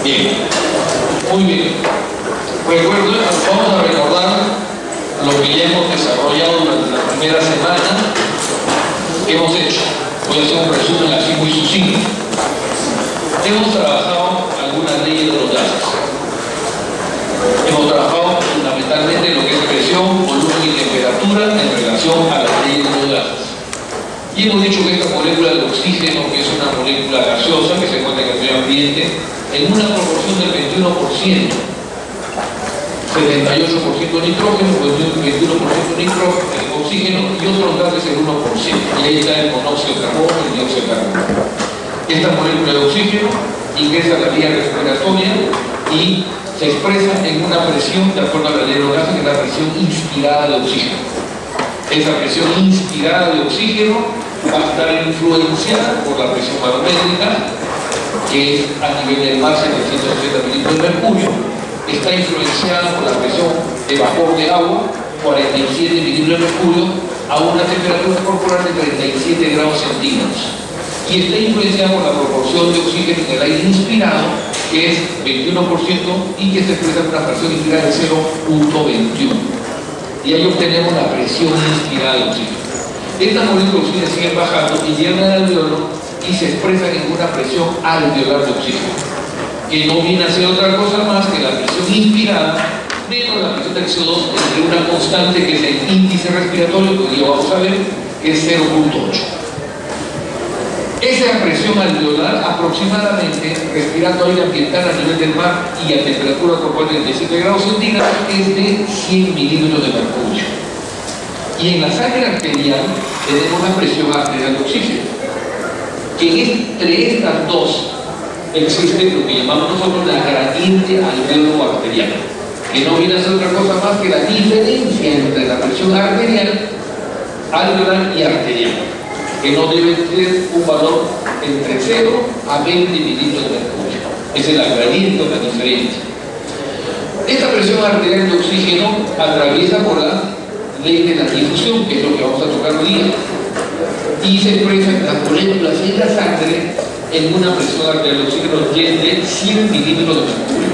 Bien, muy bien. Recuerden, vamos a recordar lo que ya hemos desarrollado durante la primera semana que hemos hecho. Voy a hacer un resumen así muy sucinto. Hemos trabajado algunas leyes de los gases. Hemos trabajado fundamentalmente lo que es presión, volumen y temperatura en relación a las leyes de los gases. Y hemos dicho que esta molécula de oxígeno, que es una molécula gaseosa que se encuentra en el medio ambiente, en una proporción del 21%, 78% nitrógeno, 21% oxígeno y otros gases el 1%. Y ahí está el monóxido de carbono y el dióxido de carbono. Esta molécula de oxígeno ingresa a la vía respiratoria y se expresa en una presión, de acuerdo a la ley de los gases, que es la presión inspirada de oxígeno. Esa presión inspirada de oxígeno va a estar influenciada por la presión barométrica, que es a nivel del mar 760 mililitros de mercurio. Está influenciada por la presión de vapor de agua, 47 mililitros de mercurio, a una temperatura corporal de 37 grados centígrados. Y está influenciada por la proporción de oxígeno en el aire inspirado, que es 21%, y que se expresa en una presión inspirada de 0.21. Y ahí obtenemos la presión inspirada de oxígeno. Estas moléculas de oxígeno siguen bajando y llegan al alveolo y se expresan en una presión alveolar de oxígeno, que no viene a ser otra cosa más que la presión inspirada menos la presión del CO2 entre una constante que es el índice respiratorio, que hoy vamos a ver, que es 0.8. Esa presión alveolar aproximadamente, respirando aire ambiental a nivel del mar y a temperatura corporal de 37 grados centígrados, es de 100 milímetros de mercurio. Y en la sangre arterial tenemos la presión arterial de oxígeno, que entre estas dos existe lo que llamamos nosotros la gradiente alveolo arterial, que no viene a ser otra cosa más que la diferencia entre la presión arterial, alveolar y arterial, que no debe tener un valor entre 0 a 20 milímetros de mercurio. Esa es la gradiente o la diferencia. Esta presión arterial de oxígeno atraviesa por la ley de la difusión, que es lo que vamos a tocar hoy día, y se expresa en las moléculas en la sangre en una presión arterial de oxígeno de 100 milímetros de mercurio.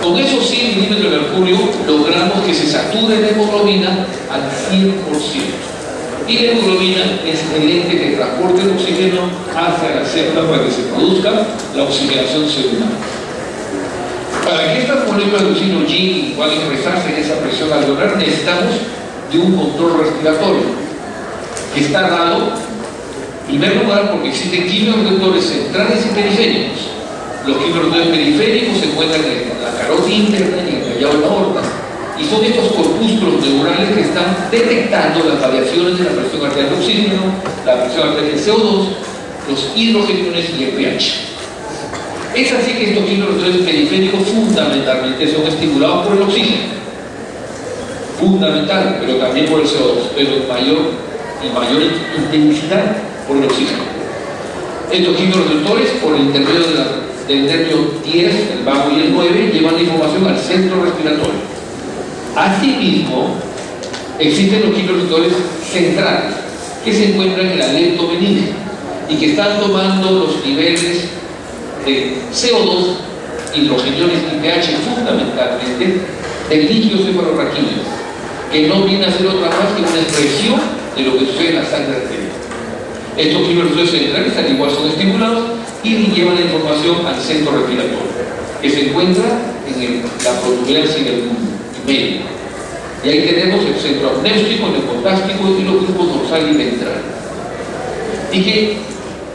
Con esos 100 milímetros de mercurio logramos que se sature la hemoglobina al 100%. Y la hemoglobina es el ente que transporta el oxígeno hacia la célula para que se produzca la oxigenación celular. Para que estas moléculas de oxígeno lleguen puedan expresarse en esa presión alveolar, necesitamos de un control respiratorio, que está dado, en primer lugar, porque existen quimiorreceptores centrales y periféricos. Los quimiorreceptores periféricos se encuentran en la carótida interna y en el callado de la aorta. Y son estos corpúsculos neurales que están detectando las variaciones de la presión arterial de oxígeno, la presión arterial de CO2, los hidrogeniones y el pH. Es así que estos quimiorreceptores periféricos fundamentalmente son estimulados por el oxígeno. Fundamental, pero también por el CO2, pero en mayor intensidad por el oxígeno. Estos quimiorreceptores, por el intermedio del nervio 10, el vago y el 9, llevan la información al centro respiratorio. Asimismo, existen los quimiorreceptores centrales, que se encuentran en el alento meninge y que están tomando los niveles de CO2, hidrogeniones y pH fundamentalmente del líquido cefalorraquídeo, que no viene a ser otra más que una expresión de lo que sucede en la sangre arterial. Estos quimiorreceptores centrales al igual son estimulados y llevan la información al centro respiratorio, que se encuentra en la protuberancia y el medio. Y ahí tenemos el centro apnéustico, el neopostástico y los grupos dorsal y ventral. Y que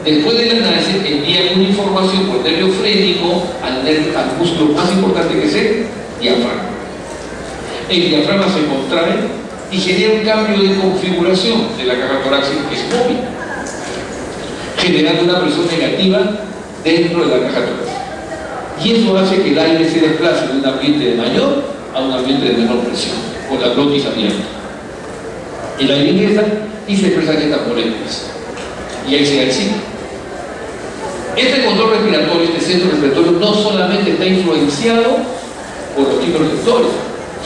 después del análisis envían una información por nervio frénico al músculo más importante que es el diafragma. El diafragma se contrae y genera un cambio de configuración de la caja torácica, que es móvil, generando una presión negativa dentro de la caja torácica. Y eso hace que el aire se desplace de un ambiente de mayor a un ambiente de menor presión, con la glotis abierta. El aire ingresa y se expresan estas moléculas. Y ahí se da el ciclo. Este control respiratorio, este centro respiratorio, no solamente está influenciado por los quimiorreceptores,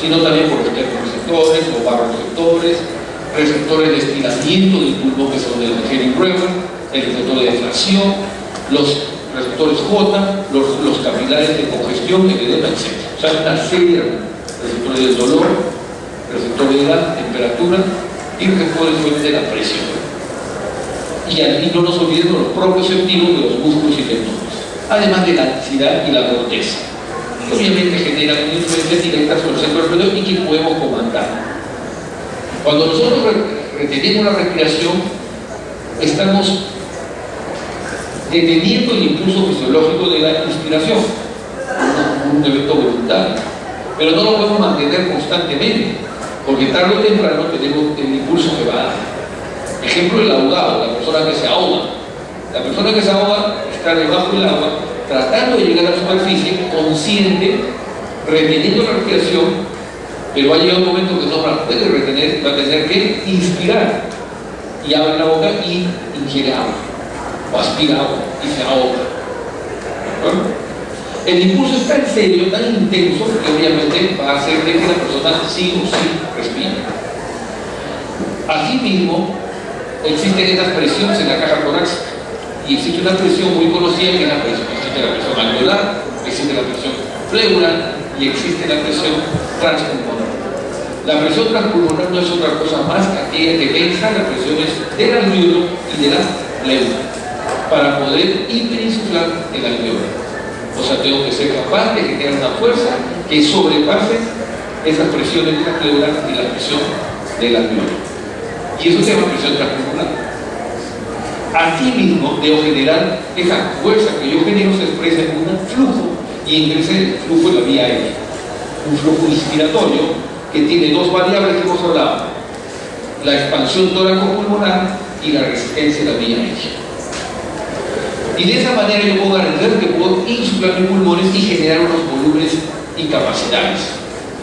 sino también por los termorreceptores, los baroreceptores, receptores de estiramiento del pulmón, que son el de Henning-Brewer, el receptor de deflación, los receptores J, los capilares de congestión, el edema, etc. O sea, una serie de receptores del dolor, receptores de la temperatura y receptores de la presión. Y aquí no nos olvidemos los propioceptivos de los músculos y tendones, además de la ansiedad y la corteza, que obviamente generan una influencia directa sobre el centro del y que podemos comandar. Cuando nosotros retenemos la respiración, estamos deteniendo el impulso fisiológico de la inspiración, un evento voluntario, pero no lo podemos mantener constantemente, porque tarde o temprano tenemos el impulso que va a dar. Ejemplo, el ahogado, la persona que se ahoga. La persona que se ahoga está debajo del agua, tratando de llegar a la superficie, consciente, reteniendo la respiración, pero va a llegar un momento que no la puede retener, va a tener que inspirar, y abre la boca y ingiere agua, o aspira agua y se ahoga. ¿No? El impulso es tan serio, tan intenso, que obviamente va a hacer que la persona sí o sí respire. Asimismo, existen estas presiones en la caja torácica, y existe una presión muy conocida que es la presión, existe la presión alveolar, existe la presión pleural y existe la presión transpulmonar. La presión transpulmonar no es otra cosa más que aquella que pensa las presiones del alveolo y de la pleura para poder hiperinsuflar el alveolo. O sea, tengo que ser capaz de generar una fuerza que sobrepase esas presiones de la pleura y la presión del alveolo. Y eso se llama presión transpulmonar. Asimismo, debo generar esa fuerza que yo genero se expresa en un flujo y ingresa el flujo en la vía aérea. Un flujo inspiratorio que tiene dos variables que hemos hablado: la expansión tóraco-pulmonar y la resistencia de la vía aérea. Y de esa manera yo puedo garantizar que puedo insuflar mis pulmones y generar unos volúmenes y capacidades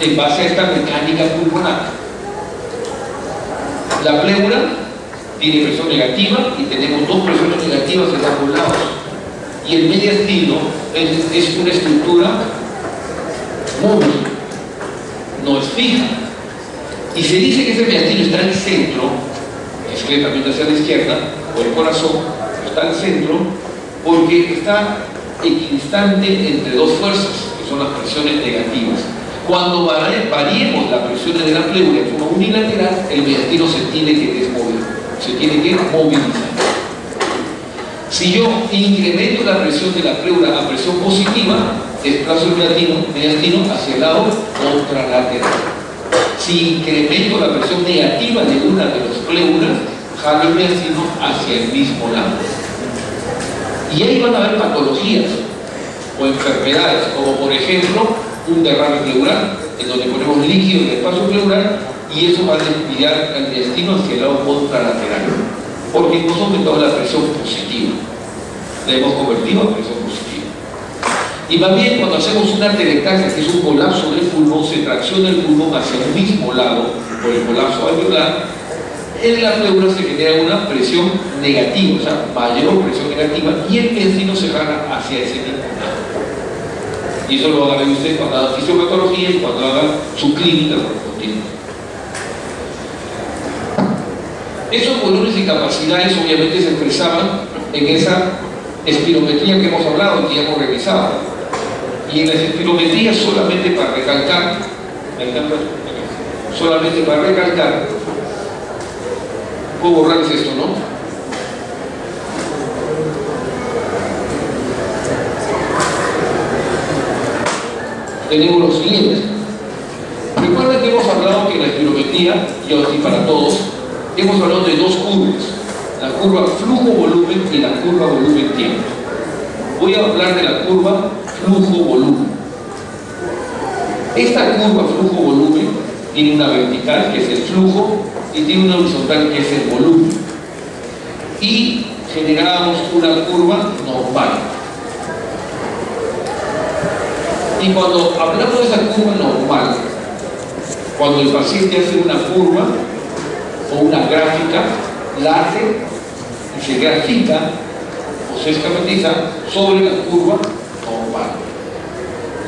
en base a esta mecánica pulmonar. La pleura tiene presión negativa y tenemos dos presiones negativas en ambos lados. Y el mediastino es una estructura móvil, no es fija. Y se dice que ese mediastino está en el centro, discretamente hacia la izquierda, o el corazón, está en el centro, porque está equidistante entre dos fuerzas, que son las presiones negativas. Cuando variemos las presiones de la pleura en forma unilateral, el mediastino se tiene que desmovilizar, se tiene que movilizar. Si yo incremento la presión de la pleura a presión positiva, desplazo el mediastino hacia el lado contralateral. Si incremento la presión negativa de una de las pleuras, jalo el mediastino hacia el mismo lado. Y ahí van a haber patologías o enfermedades, como por ejemplo un derrame pleural, en donde ponemos líquido en el espacio pleural y eso va a desviar el mediastino hacia el lado contralateral, porque hemos aumentado la presión positiva, la hemos convertido a presión positiva. Y más bien, cuando hacemos una atelectasia, que es un colapso del pulmón, se tracciona el pulmón hacia el mismo lado por el colapso alveolar. En la pleura se genera una presión negativa, o sea, mayor presión negativa, y el mediastino se jala hacia ese mismo lado. Y eso lo van a ver ustedes cuando hagan fisiopatología y cuando hagan su clínica correspondiente. Esos volúmenes y capacidades obviamente se expresaban en esa espirometría que hemos hablado y que ya hemos revisado. Y en las espirometrías, solamente para recalcar, puedo borrarles esto, ¿no? Tenemos los siguientes. Recuerden que hemos hablado que en la espirometría, y así para todos, hemos hablado de dos curvas: la curva flujo-volumen y la curva volumen-tiempo. Voy a hablar de la curva flujo-volumen. Esta curva flujo-volumen tiene una vertical, que es el flujo, y tiene una horizontal, que es el volumen. Y generamos una curva normal. Y cuando hablamos de esa curva normal, cuando el paciente hace una curva o una gráfica, la hace y se grafica o se esquematiza sobre la curva normal.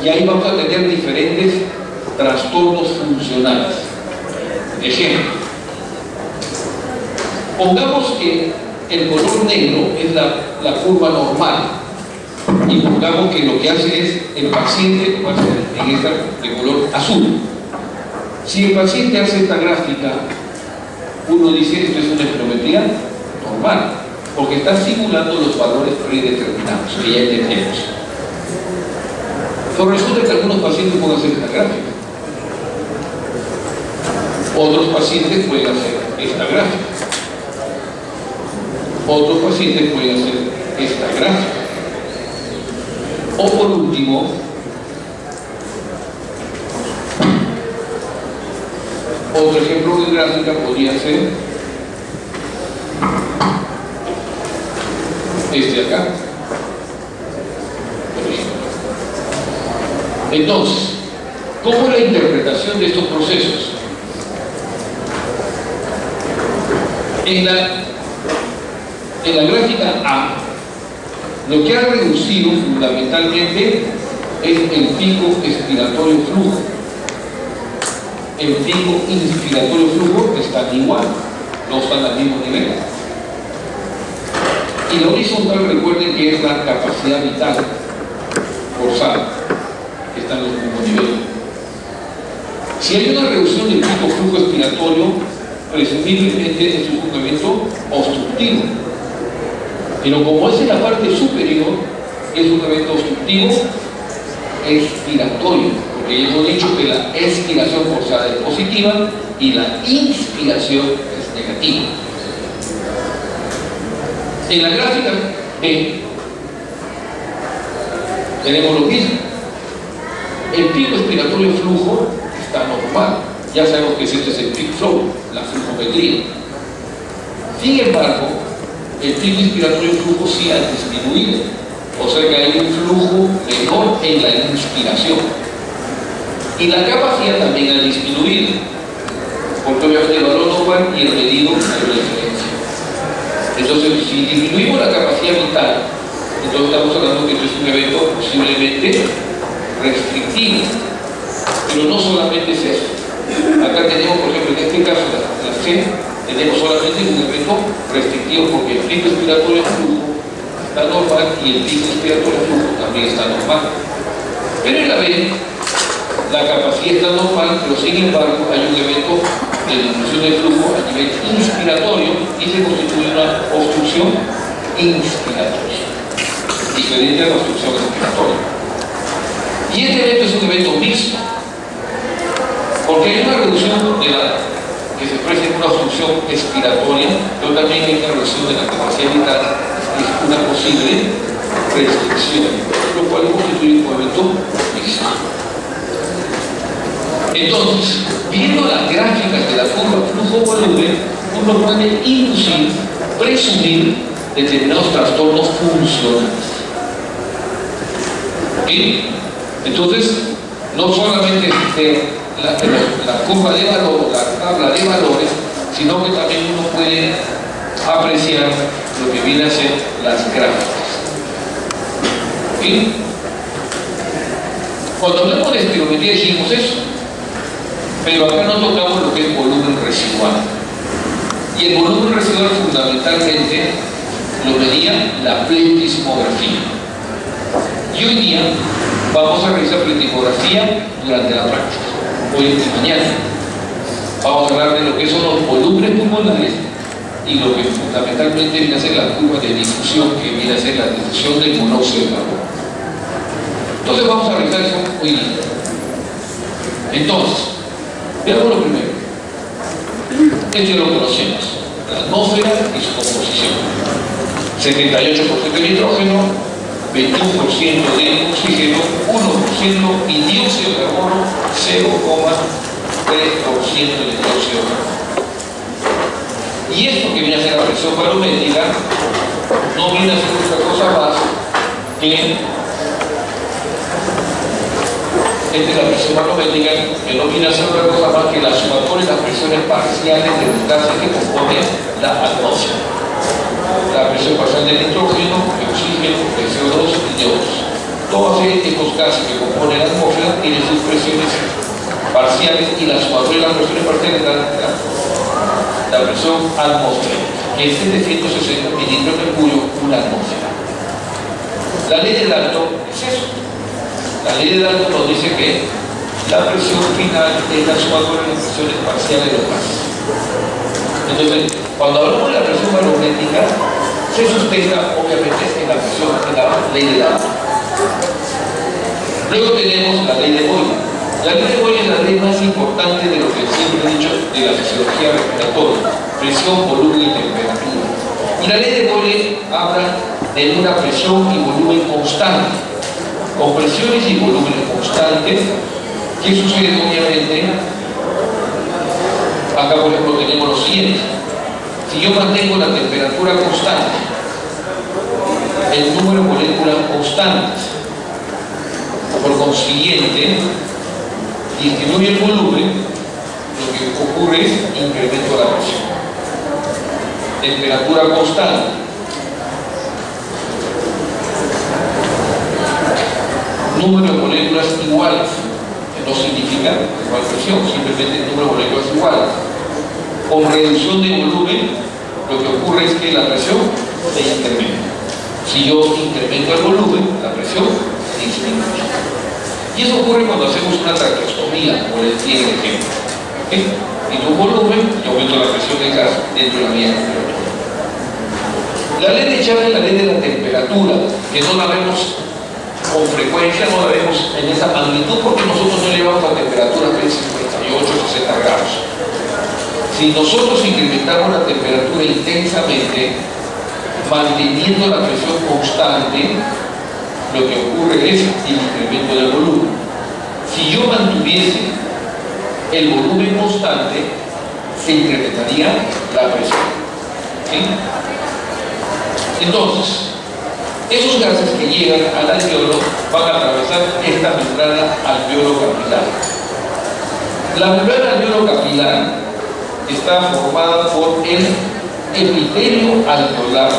Y ahí vamos a tener diferentes trastornos funcionales. Ejemplo, pongamos que el color negro es la curva normal, Y pongamos que lo que hace es el paciente, va a ser en esta de color azul. Si el paciente hace esta gráfica, uno dice esto es una espirometría normal, porque está simulando los valores predeterminados, que ya entendemos. Pero resulta que algunos pacientes pueden hacer esta gráfica. Otros pacientes pueden hacer esta gráfica. Otros pacientes pueden hacer esta gráfica. O por último, otro ejemplo de gráfica podría ser este de acá. Entonces, ¿cómo es la interpretación de estos procesos? En la gráfica A, lo que ha reducido fundamentalmente es el pico expiratorio flujo. El pico inspiratorio flujo están igual, no están al mismo nivel. Y la horizontal, recuerden que es la capacidad vital forzada, que está en los mismos niveles. Si hay una reducción del pico flujo expiratorio, presumiblemente es un evento obstructivo. Pero como es en la parte superior, es un evento obstructivo expiratorio, porque ya hemos dicho que la expiración forzada es positiva y la inspiración es negativa. En la gráfica B tenemos lo mismo. El pico expiratorio flujo está normal. Ya sabemos que este es el peak flow, la flujometría. Sin embargo, el pico inspiratorio flujo sí ha disminuido. O sea que hay un flujo menor en la inspiración. Y la capacidad también ha disminuido. Porque obviamente el valor normal y el medido hay una diferencia. Entonces, si disminuimos la capacidad vital, entonces estamos hablando que esto es un evento posiblemente restrictivo. Pero no solamente es eso. Acá tenemos, por ejemplo, en este caso, la C, tenemos solamente un evento restrictivo porque el pico expiratorio flujo está normal y el pico expiratorio flujo también está normal. Pero en la B, la capacidad está normal, pero sin embargo hay un evento de disminución del flujo a nivel inspiratorio y se constituye una obstrucción inspiratoria, diferente a la obstrucción expiratoria. Y este evento es un evento mixto, porque hay una reducción de la que se expresa en una obstrucción expiratoria, pero también hay una reducción de la capacidad vital, que es una posible restricción, lo cual constituye un evento mixto. Entonces, viendo las gráficas de la curva flujo-volumen, uno puede inducir, presumir determinados trastornos funcionales. ¿Sí? Entonces, no solamente la curva de valor, la tabla de valores, sino que también uno puede apreciar lo que viene a ser las gráficas. ¿Sí? Cuando hablamos de espirometría dijimos eso, pero acá no tocamos lo que es volumen residual. Y el volumen residual fundamentalmente lo medía la pletismografía. Y hoy día vamos a realizar pletismografía durante la práctica, hoy y mañana. Vamos a hablar de lo que son los volúmenes pulmonares y lo que fundamentalmente viene a ser la curva de difusión, que viene a ser la difusión del monóxido de carbono. Entonces vamos a realizar eso hoy día. Entonces, veamos lo primero. Esto ya lo conocemos, la atmósfera y su composición. 78% de nitrógeno, 21% de oxígeno, 1% y dióxido de carbono, 0,3% de dióxido de carbono. Y esto que viene a ser la presión barométrica no viene a ser otra cosa más que esta es la presión barométrica, que no viene a ser otra cosa más que la sumatoria de las presiones parciales de los gases que componen la atmósfera. La presión parcial de nitrógeno, de oxígeno, de CO2 y de otros. Todos estos gases que componen la atmósfera tienen sus presiones parciales y la sumatoria de las presiones parciales da la presión atmosférica, que es de 160 mililitros de mercurio una atmósfera. La ley de Dalton es eso. La ley de Dalton nos dice que la presión final es la sumatoria de las presiones parciales de los gases. Entonces, cuando hablamos de la presión balométrica, se sustenta obviamente en la presión de la ley de Dalton. Luego tenemos la ley de Boyle. La ley de Boyle es la ley más importante de lo que siempre he dicho de la fisiología respiratoria: presión, volumen y temperatura. Y la ley de Boyle habla de una presión y volumen constante. Con presiones y volúmenes constantes, ¿qué sucede? Obviamente, acá por ejemplo tenemos lo siguiente: si yo mantengo la temperatura constante, el número de moléculas constantes, por consiguiente disminuye el volumen, lo que ocurre es incremento de la presión. Temperatura constante, número de moléculas iguales, que no significa igual presión, simplemente el número de moléculas iguales. Con reducción de volumen, lo que ocurre es que la presión se incrementa. Si yo incremento el volumen, la presión disminuye. Y eso ocurre cuando hacemos una traqueostomía, como les di el ejemplo. Y tu volumen, y aumento la presión del gas dentro de la vía respiratoria. La ley de Charles es la ley de la temperatura, que no la vemos con frecuencia, no la vemos en esa magnitud, porque nosotros no llevamos la temperatura de 58, 60 grados. Si nosotros incrementamos la temperatura intensamente, manteniendo la presión constante, lo que ocurre es el incremento del volumen. Si yo mantuviese el volumen constante, se incrementaría la presión. ¿Sí? Entonces, esos gases que llegan al alveolo van a atravesar esta membrana alveolo capilar. La membrana alveolo capilar está formada por el epitelio alveolar,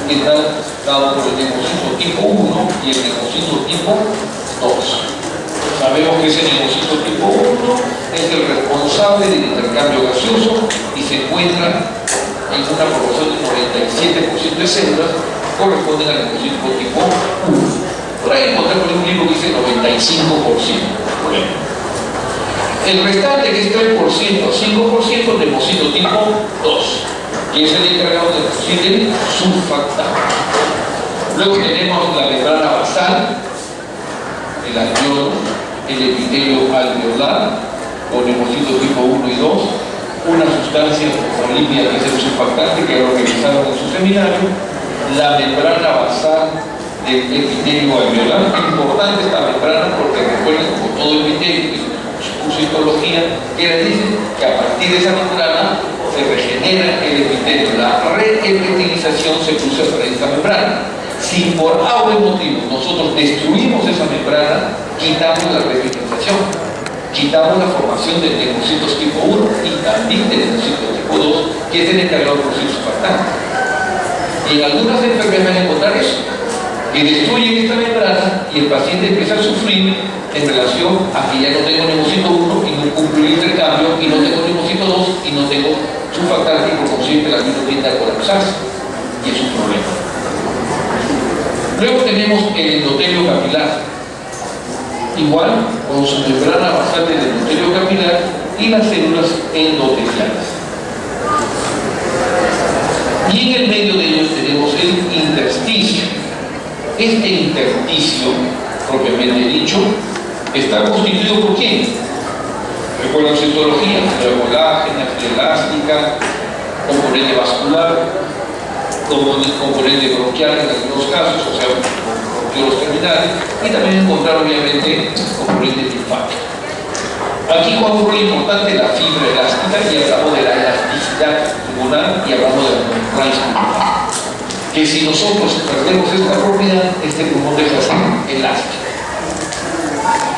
que está dado por el neumocito tipo 1 y el neumocito tipo 2. Sabemos que ese neumocito tipo 1 es el responsable del intercambio gaseoso y se encuentra en una proporción del 97% de células, corresponden al neumocito tipo 1. Por ahí encontramos un libro que dice 95%. Por ejemplo. El restante, que es 3%, 5%, neumocito tipo 2, que es el encargado de producir el surfactante. Luego tenemos la membrana basal, el alveolo, el epitelio alveolar, con neumocito tipo 1 y 2, una sustancia polímera que es el surfactante, que lo revisaron en su seminario, la membrana basal del epitelio alveolar. Es importante esta membrana porque recuerden, como todo epitelio, que su curso de histología, que le dice que a partir de esa membrana se regenera el epitelio. La reepitelización se produce a través de esta membrana. Si por algún motivo nosotros destruimos esa membrana, quitamos la reepitelización, quitamos la formación de neumocitos tipo 1 y también de neumocitos tipo 2, que es el encargado de producir surfactante. Y en algunas enfermedades van a encontrar eso, que destruyen esta membrana y el paciente empieza a sufrir en relación a que ya no tengo neumocito 1 y no cumplo el intercambio, y no tengo neumocito 2 y no tengo surfactante, y por consiguiente la vida tiende a colapsarse, y es un problema. Luego tenemos el endotelio capilar, igual con su membrana basal del endotelio capilar y las células endoteliales. Y en el medio de ellos tenemos el intersticio. Este intersticio, propiamente dicho, está constituido por ¿quién? Recuerdan su histología: fibra colágena, fibra elástica, componente vascular, componente bronquial en algunos casos, o sea, bronquiolos terminales, y también encontrar obviamente componente linfático. Aquí juega un rol importante la fibra elástica, y hablamos de la elasticidad pulmonar y hablamos de la membrana pulmonar. Que si nosotros perdemos esta propiedad, este pulmón deja de ser elástico.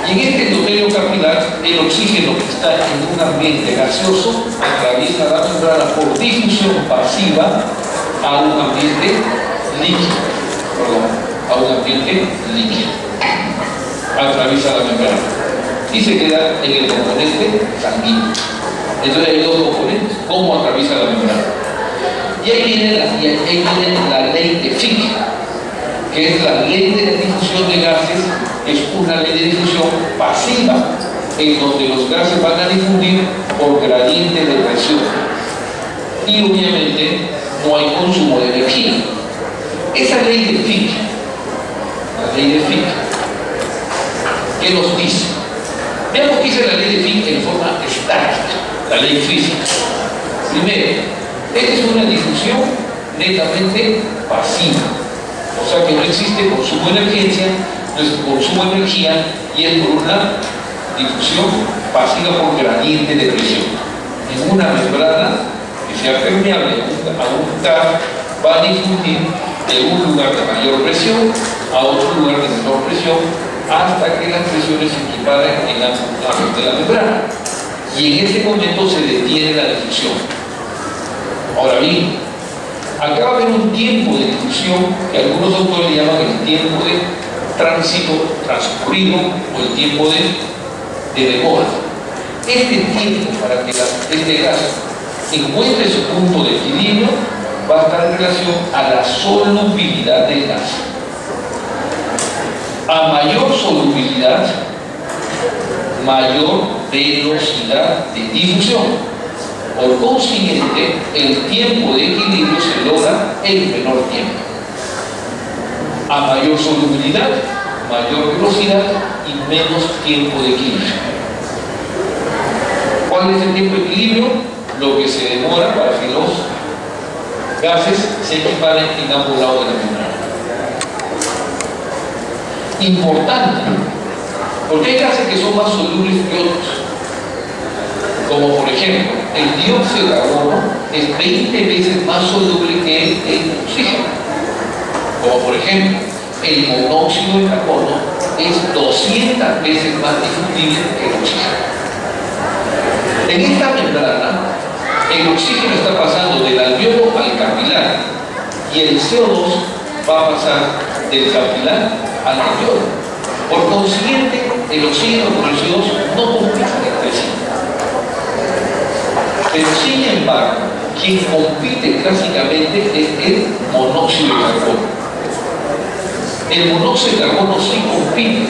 Y en este endotelio capilar, el oxígeno que está en un ambiente gaseoso atraviesa la membrana por difusión pasiva a un ambiente líquido. A un ambiente líquido. Atraviesa la membrana y se queda en el componente sanguíneo. Entonces hay dos componentes: cómo atraviesa la membrana. Y ahí viene la ley de Fick. que es la ley de difusión de gases, es una ley de difusión pasiva, en donde los gases van a difundir por gradiente de presión. Y obviamente no hay consumo de energía. Esa ley de Fick, la ley de Fick, ¿qué nos dice? Veamos qué dice la ley de Fick en forma estática, la ley física. Primero, esta es una difusión netamente pasiva, o sea que no existe consumo de energía, no es consumo de energía, y es por una difusión pasiva por gradiente de presión. En una membrana que sea permeable a un gas va a difundir de un lugar de mayor presión a otro lugar de menor presión hasta que las presiones se equiparen en ambos lados de la membrana, y en ese momento se detiene la difusión. Ahora bien, acá va a haber un tiempo de difusión que algunos autores llaman el tiempo de tránsito transcurrido o el tiempo de demora. Este tiempo para que este gas encuentre su punto de equilibrio va a estar en relación a la solubilidad del gas. A mayor solubilidad, mayor velocidad de difusión. Por consiguiente, el tiempo de equilibrio se logra en menor tiempo. A mayor solubilidad, mayor velocidad y menos tiempo de equilibrio. ¿Cuál es el tiempo de equilibrio? Lo que se demora para que los gases se equiparen en ambos lados de la membrana. Importante, porque hay gases que son más solubles que otros, como por ejemplo el dióxido de carbono es 20 veces más soluble que el oxígeno, como por ejemplo el monóxido de carbono es 200 veces más difundible que el oxígeno. En esta membrana el oxígeno está pasando del alveolo al capilar y el CO2 va a pasar del capilar al alveolo. Por consiguiente, el oxígeno con el CO2 no compiten entre sí. Pero sin embargo, quien compite clásicamente es el monóxido de carbono. El monóxido de carbono sí compite,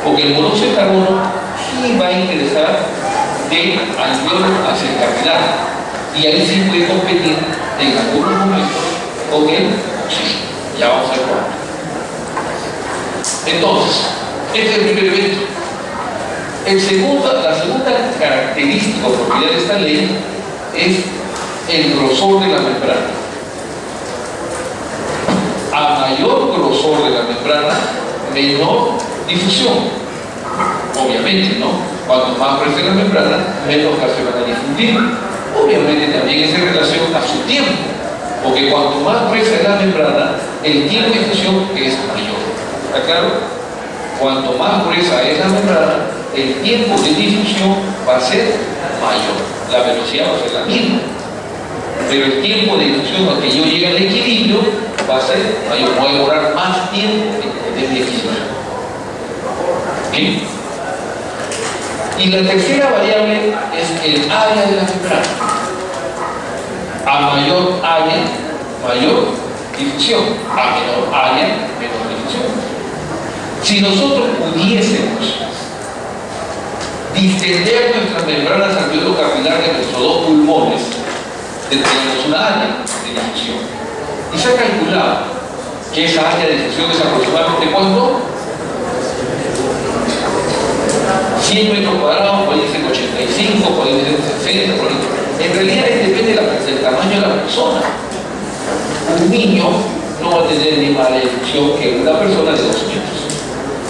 porque el monóxido de carbono sí va a ingresar del alveolo hacia el capilar. Y ahí sí puede competir en algunos momentos con el oxígeno. Ya vamos a ver cuánto. Entonces, este es el primer evento. La segunda característica o propiedad de esta ley es el grosor de la membrana. A mayor grosor de la membrana, menor difusión. Obviamente, ¿no? Cuanto más gruesa la membrana, menos gas se van a difundir. Obviamente también es en relación a su tiempo, porque cuanto más gruesa es la membrana, el tiempo de difusión es mayor. ¿Está claro? Cuanto más gruesa es la membrana, el tiempo de difusión va a ser mayor. La velocidad va a ser la misma, pero el tiempo de difusión a que yo llegue al equilibrio va a ser mayor. Voy a demorar más tiempo en mi equilibrio. ¿Sí? Y la tercera variable es el área de la membrana. A mayor área, mayor difusión. A menor área, menor difusión. Si nosotros pudiésemos distender nuestras membranas alveolo capilar de nuestros dos pulmones, tendríamos una área de difusión. Y se ha calculado que esa área de difusión es aproximadamente ¿cuánto? 100 metros cuadrados, puede ser 85, puede ser 60, por ahí. En realidad depende del tamaño de la persona. Un niño no va a tener ni más difusión que una persona de 2 metros.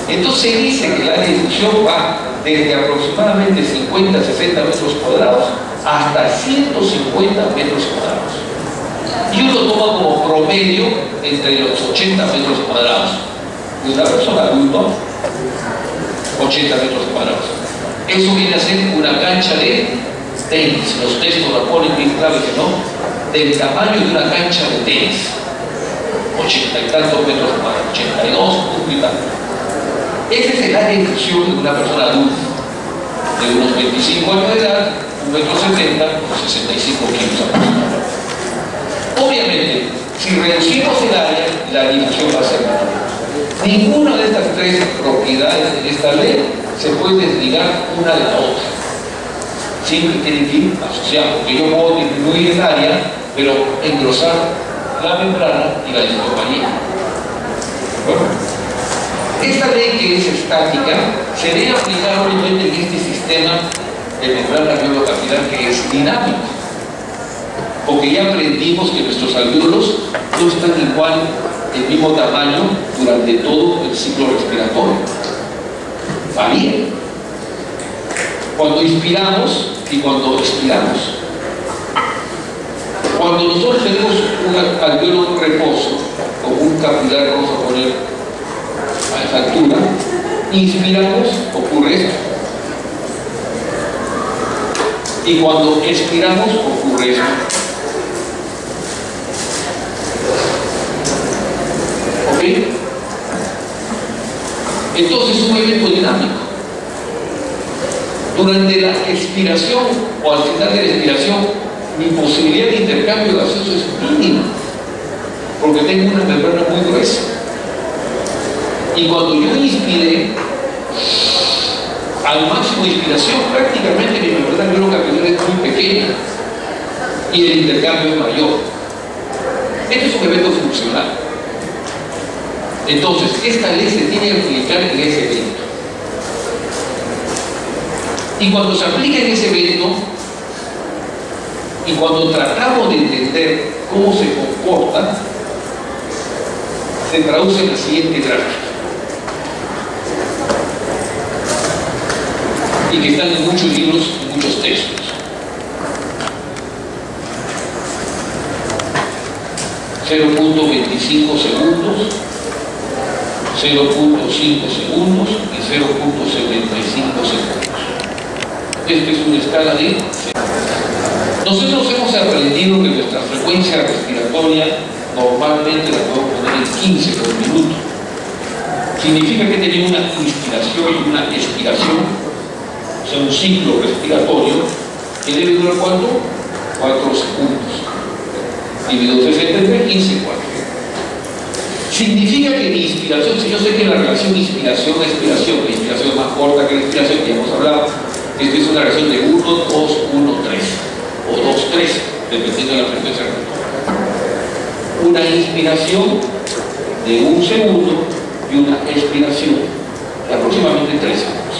Entonces se dice que la difusión va desde aproximadamente 50-60 metros cuadrados hasta 150 metros cuadrados. Y uno toma como promedio entre los 80 metros cuadrados de una persona adulta. 80 metros cuadrados. Eso viene a ser una cancha de tenis. Los textos la ponen bien clave que no, del tamaño de una cancha de tenis. 80 y tantos metros cuadrados, 82, y tanto. Ese es el área de difusión de una persona adulta, de unos 25 años de edad, 1,70 m, 65 kilos aproximadamente. Obviamente, Si reducimos el área, la difusión va a ser menor. Ninguna de estas tres propiedades de esta ley se puede desligar una de la otra. Siempre tienen que ir asociados, porque yo puedo disminuir el área, pero engrosar la membrana y la distomaría. Bueno, esta ley que es estática se debe aplicar obviamente en este sistema de membrana alveolo-capilar que es dinámico, porque ya aprendimos que nuestros alvéolos no están igual, del mismo tamaño durante todo el ciclo respiratorio. Varían cuando inspiramos y cuando expiramos. Cuando nosotros tenemos un alvéolo en reposo, como un capilar, vamos a poner a esa altura, inspiramos, ocurre esto. Y cuando expiramos, ocurre esto. ¿Ok? Entonces es un evento dinámico. Durante la expiración o al final de la expiración, mi posibilidad de intercambio gaseoso es mínima, porque tengo una membrana muy gruesa. Y cuando yo inspiré, al máximo de inspiración, prácticamente mi membrana alveolo-capilar es muy pequeña y el intercambio es mayor. Este es un evento funcional. Entonces, esta ley se tiene que aplicar en ese evento. Y cuando se aplica en ese evento, y cuando tratamos de entender cómo se comporta, se traduce en la siguiente gráfica. Y que están en muchos libros y muchos textos. .25 segundos, 0.5 segundos y 0.75 segundos. Esta es una escala de... Nosotros hemos aprendido que nuestra frecuencia respiratoria normalmente la podemos poner en 15 por minuto. Significa que tenemos una inspiración y una expiración, o sea, un ciclo respiratorio que debe durar ¿cuánto? 4 segundos. Dividido 60 entre 15, 4. Significa que mi inspiración, si yo sé que la relación inspiración-expiración, la inspiración es más corta que la expiración, que hemos hablado, esta es una relación de 1, 2, 1, 3. O 2, 3, dependiendo de la frecuencia respiratoria. Una inspiración de 1 segundo y una expiración de aproximadamente 3 segundos.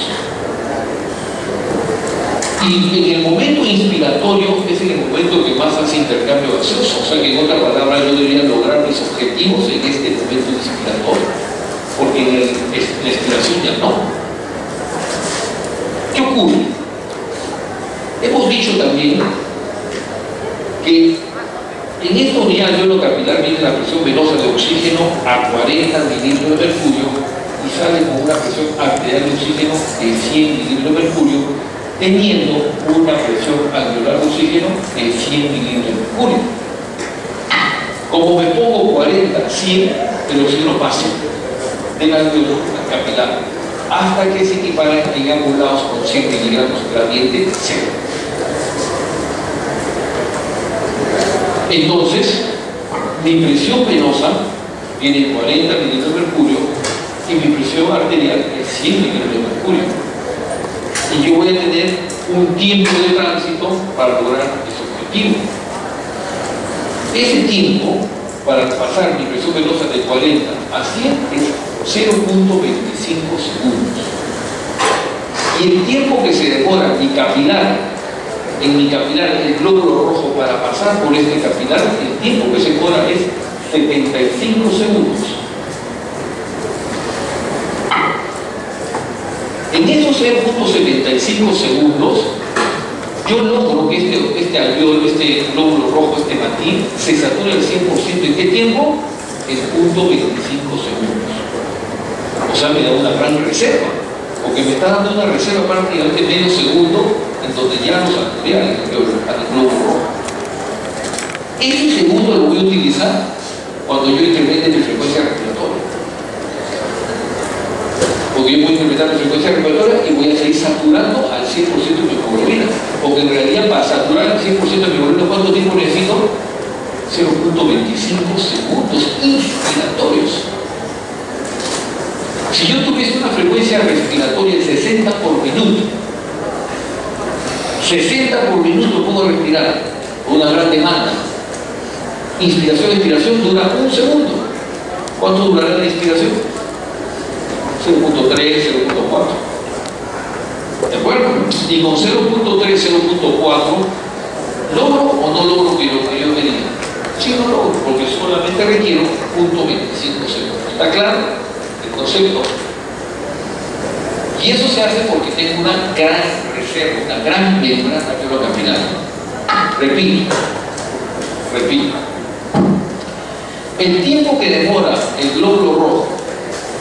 Y en el momento inspiratorio es en el momento que más hace intercambio gaseoso. O sea que en otras palabras yo debería lograr mis objetivos en este momento inspiratorio, porque en la expiración ya no. ¿Qué ocurre? Hemos dicho también que en esta unidad alveolo-capilar viene la presión venosa de oxígeno a 40 mililitros de mercurio y sale con una presión arterial de oxígeno de 100 mililitros de mercurio, teniendo una presión alveolar de oxígeno de 100 mililitros de mercurio. Como me pongo 40, 100, el oxígeno pasa del alveolo capilar hasta que se equiparan en ambos lados con 100 miligramos gradiente cero. Entonces, mi presión venosa tiene 40 mililitros de mercurio y mi presión arterial es 100 mililitros de mercurio. Y yo voy a tener un tiempo de tránsito para lograr ese objetivo. Ese tiempo, para pasar mi presión venosa de 40 a 100, es 0.25 segundos. Y el tiempo que se demora mi capilar, en mi capilar, el glóbulo rojo, para pasar por este capilar, el tiempo que se demora es 75 segundos. En esos 0.75 segundos, yo logro que este alveolo, este glóbulo rojo, este matín, se sature al 100%. ¿En qué tiempo? En 0.25 segundos. O sea, me da una gran reserva, porque me está dando una reserva prácticamente medio segundo, en donde ya no saturía al glóbulo rojo. Ese segundo lo voy a utilizar cuando yo incremente mi frecuencia respiratoria. Porque yo voy a incrementar mi frecuencia respiratoria y voy a seguir saturando al 100% de mi hemoglobina. Porque en realidad, para saturar al 100% de mi hemoglobina, ¿cuánto tiempo necesito? 0.25 0.25 segundos inspiratorios. Si yo tuviese una frecuencia respiratoria de 60 por minuto, 60 por minuto puedo respirar con una gran demanda. Inspiración, expiración dura 1 segundo. ¿Cuánto durará la inspiración? 0.3, 0.4. ¿De acuerdo? Y con 0.3, 0.4, ¿logro o no logro lo que yo quería? Sí, no logro, porque solamente requiero 0.25 segundos. ¿Está claro el concepto? Y eso se hace porque tengo una gran reserva, una gran membrana alveolo-capilar. Repito. El tiempo que demora el glóbulo rojo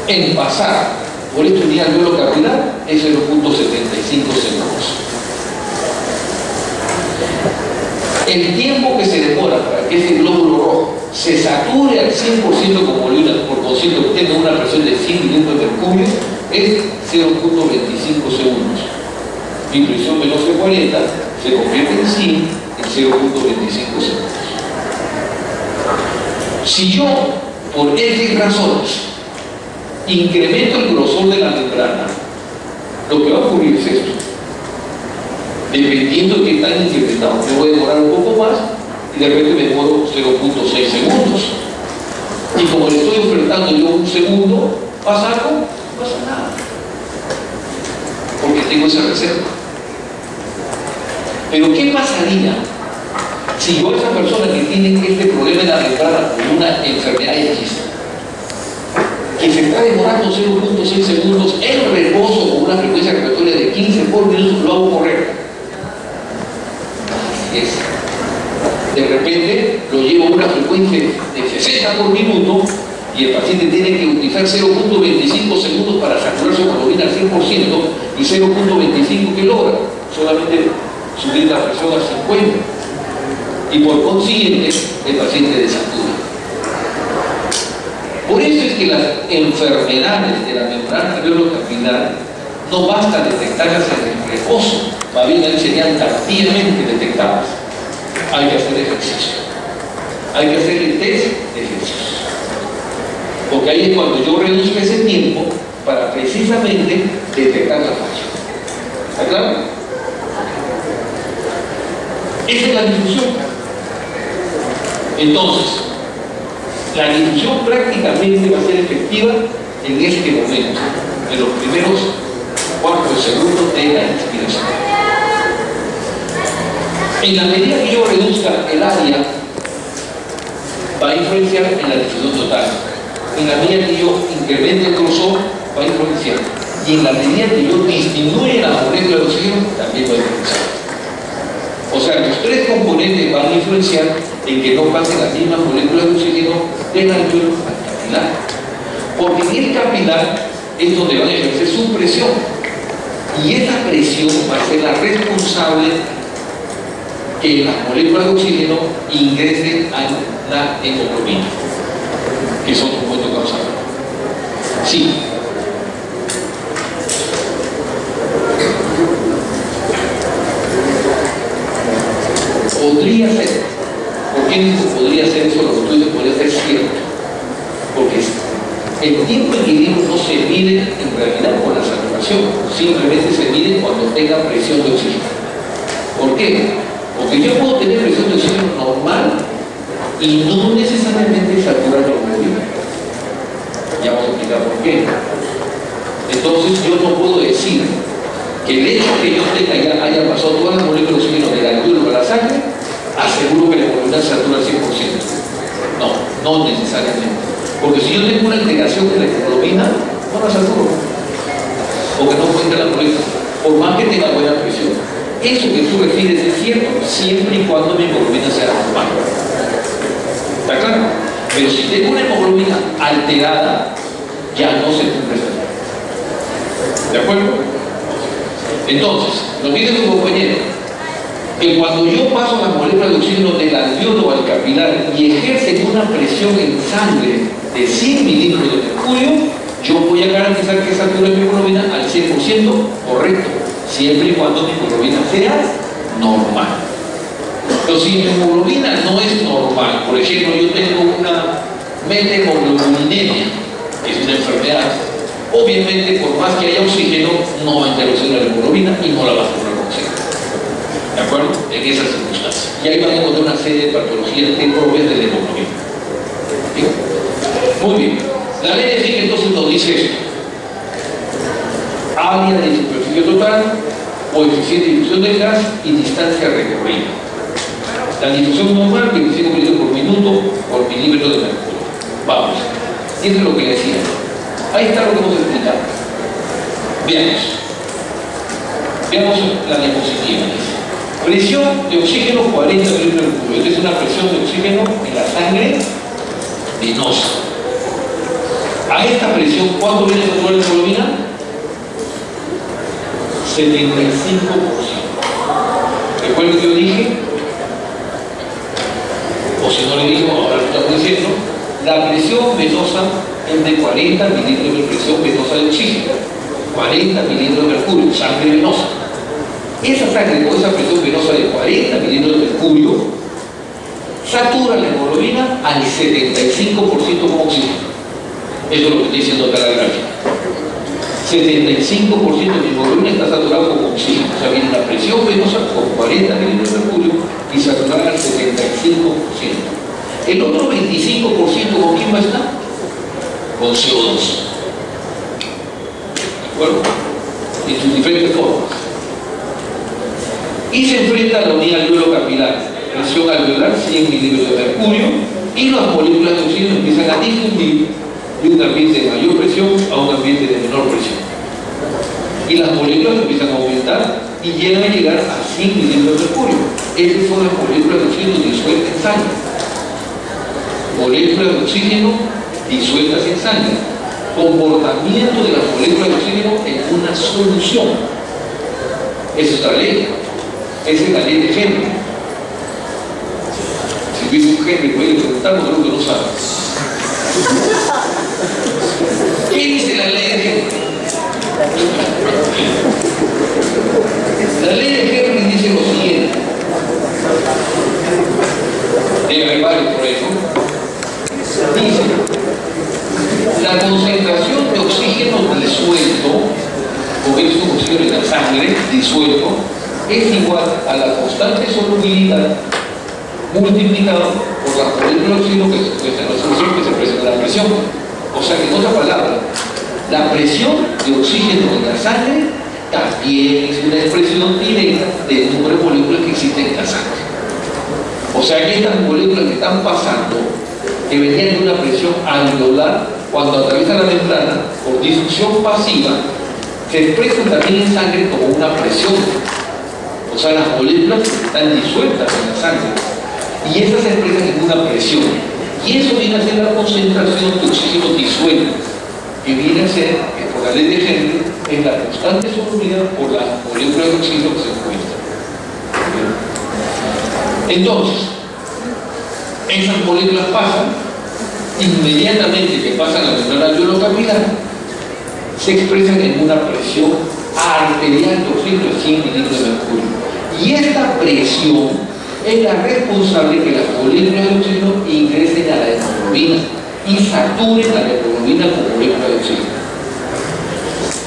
en pasar por esta unidad alveolo-capilar es 0.75 segundos. El tiempo que se demora para que ese glóbulo rojo se sature al 100% como hemoglobina, por consiguiente obtenga una presión de 100 milímetros de mercurio, es 0.25 segundos. Mi presión menos de 40 se convierte en 100 en 0.25 segundos. Si yo, por X razones, incremento el grosor de la membrana, lo que va a ocurrir es esto. Dependiendo de qué tan incrementado, me voy a demorar un poco más y de repente me demoro 0.6 segundos. Y como le estoy ofertando yo 1 segundo, ¿pasa algo? No pasa nada. Porque tengo esa reserva. Pero ¿qué pasaría si yo a esa persona que tiene este problema en la membrana con una enfermedad X, que se está demorando 0.6 segundos en reposo con una frecuencia respiratoria de 15 por minuto, lo hago correr? De repente lo llevo a una frecuencia de 60 por minuto y el paciente tiene que utilizar 0.25 segundos para saturar su hemoglobina al 100% y 0.25 que logra, solamente subir la presión a 50 y por consiguiente el paciente desatura. Por eso es que las enfermedades de la membrana alveolo-capilar no basta detectarlas en el reposo, más bien serían tardíamente detectadas. Hay que hacer ejercicio. Hay que hacer el test de ejercicio. Porque ahí es cuando yo reduzco ese tiempo para precisamente detectar la falla. ¿Está claro? Esa es la difusión. Entonces, la difusión prácticamente va a ser efectiva en este momento, en los primeros cuartos de segundo de la inspiración. En la medida que yo reduzca el área, va a influenciar en la difusión total. En la medida que yo incremente el grosor, va a influenciar. Y en la medida que yo disminuya la molécula de oxígeno, también va a influenciar. O sea, los 3 componentes van a influenciar en que no pasen las mismas moléculas de oxígeno del alveolo al capilar. Porque en el capilar es donde van a ejercer su presión. Y esa presión va a ser la responsable que las moléculas de oxígeno ingresen a la hemoglobina, que son compuestos causantes. Sí. Podría ser. ¿Por qué digo podría ser eso? Los estudios podría ser cierto. Porque el tiempo equilibrio no se mide en realidad con la saturación, simplemente se mide cuando tenga presión de oxígeno. ¿Por qué? Porque yo puedo tener presión de oxígeno normal y no necesariamente saturar la hemoglobina. Ya vamos a explicar por qué. Entonces yo no puedo decir que el hecho que yo tenga ya haya pasado todas las moléculas de oxígeno del alveolo a la sangre, aseguro que la hemoglobina satura al 100%. No necesariamente. Porque si yo tengo una alteración de la hemoglobina, no la saturo. Porque no cuenta la molécula, por más que tenga buena presión. Eso que tú refieres es cierto, siempre y cuando mi hemoglobina sea normal. ¿Está claro? Pero si tengo una hemoglobina alterada, ya no se cumple esa ley. ¿De acuerdo? Entonces, nos dice tu compañero que cuando yo paso las moléculas de oxígeno del alveolo al capilar y ejercen una presión en sangre de 100 milímetros de mercurio, yo voy a garantizar que sature mi hemoglobina al 100% correcto, siempre y cuando mi hemoglobina sea normal. Pero si mi hemoglobina no es normal, por ejemplo, yo tengo una metahemoglobinemia, que es una enfermedad, obviamente por más que haya oxígeno, no va a interaccionar la hemoglobina y no la va a formar con oxígeno. ¿De acuerdo? En esas circunstancias. Y ahí van a encontrar una serie de patologías propias de la hemoglobina. ¿Bien? Muy bien. La ley de Fick entonces nos dice esto. Área de superficie total, coeficiente de difusión del gas y distancia recorrida. La difusión normal, 25 litros por minuto por milímetro de mercurio. Vamos. Y eso es lo que decía. Ahí está lo que hemos explicado. Veamos. Veamos la diapositiva. Presión de oxígeno 40 milímetros de mercurio. Esta es una presión de oxígeno en la sangre venosa. A esta presión, ¿cuánto viene a saturar la hemoglobina? 75%. ¿Recuerden que yo dije? O si no le digo, ahora lo estamos diciendo, la presión venosa es de 40 mililitros de presión venosa de oxígeno. 40 mililitros de mercurio, sangre venosa. Esa sangre con esa presión venosa de 40 mililitros de mercurio satura la hemoglobina al 75% con oxígeno. Eso es lo que estoy diciendo acá en la gráfica. 75% de mi hemoglobina está saturado con oxígeno. O sea, viene la presión venosa con 40 mililitros de mercurio y saturada al 75%. El otro 25% ¿con quién va a estar? Con CO2. ¿De acuerdo? En sus diferentes formas. Y se enfrenta a la unidad alveolo-capilar. Presión alveolar 100 mililitros de mercurio y las moléculas de oxígeno empiezan a difundir de un ambiente de mayor presión a un ambiente de menor presión. Y las moléculas empiezan a aumentar y llegan a llegar a 100 mililitros de mercurio. Esas son las moléculas de oxígeno disueltas en sangre. Moléculas de oxígeno disueltas en sangre. Comportamiento de las moléculas de oxígeno en una solución. Esa es la ley. Esa es la ley de Henry. Si hubiese un Henry, puede preguntarlo, creo que no sabe. ¿Qué dice la ley de Henry? La ley de Henry dice lo siguiente. Debe haber varios por eso. Dice, la concentración de oxígeno disuelto, o es oxígeno en la sangre disuelto, es igual a la constante solubilidad multiplicado por la molécula de oxígeno que se expresa en la solución, que se expresa en la presión. O sea que, en otras palabras, la presión de oxígeno en la sangre también es una expresión directa del número de moléculas que existen en la sangre. O sea que estas moléculas que están pasando, que venían de una presión alveolar, cuando atraviesan la membrana por difusión pasiva, se expresan también en sangre como una presión. O sea, las moléculas están disueltas en la sangre y estas se expresan en una presión. Y eso viene a ser la concentración de oxígeno disuelto, que viene a ser, que por la ley de Henry, es la constante solubilidad por las moléculas de oxígeno que se encuentran. Entonces, esas moléculas pasan, inmediatamente que pasan a la membrana alveolo-capilar, se expresan en una presión arterial de oxígeno de 100 mililitros de mercurio. Y esta presión es la responsable de que las moléculas de oxígeno ingresen a la hemoglobina y saturen a la hemoglobina con moléculas de oxígeno.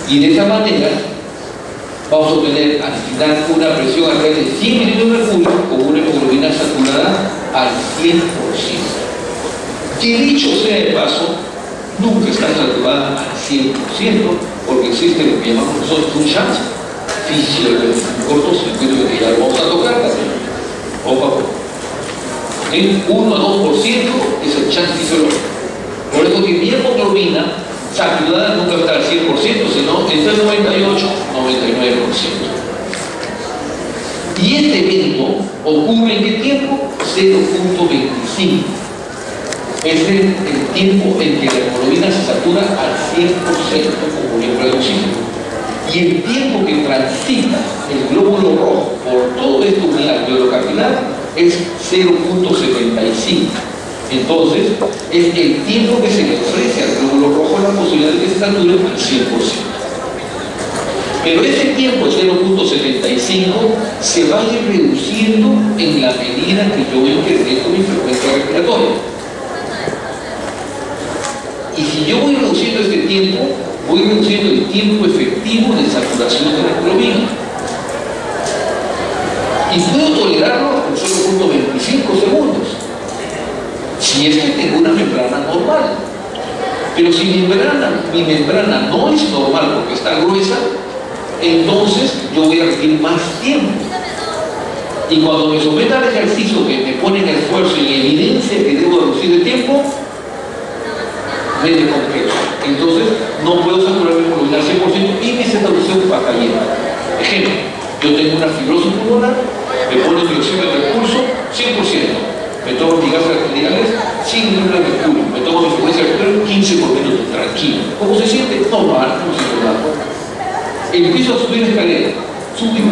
Y de esa manera vamos a obtener al final una presión arterial de 100 mililitros de mercurio con una hemoglobina saturada al 100%. Que dicho sea de paso, nunca está saturada al 100%, porque existe lo que llamamos nosotros un chance fisiológico, un cortocircuito que ya lo vamos a tocar también. Opa, 1 a 2% es el chance fisiológico. Por eso que mi hemoglobina saturada nunca está al 100%, sino entre el 98 y 99%. Y este evento ocurre en qué tiempo? 0.25. Es el tiempo en que la hemoglobina se satura al 100% con molécula de oxígeno. Y el tiempo que transita el glóbulo rojo por todo esta unidad alveolo-capilar es 0.75. Entonces, es el tiempo que se le ofrece al glóbulo rojo la posibilidad de que se sature al 100%. Pero ese tiempo de 0.75 se va a ir reduciendo en la medida que yo incremento mi frecuencia respiratoria. Y si yo voy reduciendo este tiempo, voy reduciendo el tiempo efectivo de saturación de la hemoglobina. Y puedo tolerarlo con 0.25 segundos, si es que tengo una membrana normal. Pero si mi membrana no es normal porque está gruesa, entonces yo voy a requerir más tiempo. Y cuando me someta al ejercicio que me pone en esfuerzo y evidencia que debo reducir el tiempo, me descongelo. Entonces no puedo saturar mi hemoglobina al 100% y mi saturación va cayendo. Ejemplo, yo tengo una fibrosis pulmonar, me pongo mi oxímetro de pulso 100%. Me tomo mis gases arteriales sin ningún mercurio, me tomo mi frecuencia respiratoria 15 por minuto, tranquilo. ¿Cómo se siente? Normal, como si nada. Empiezo a subir la escalera, subir.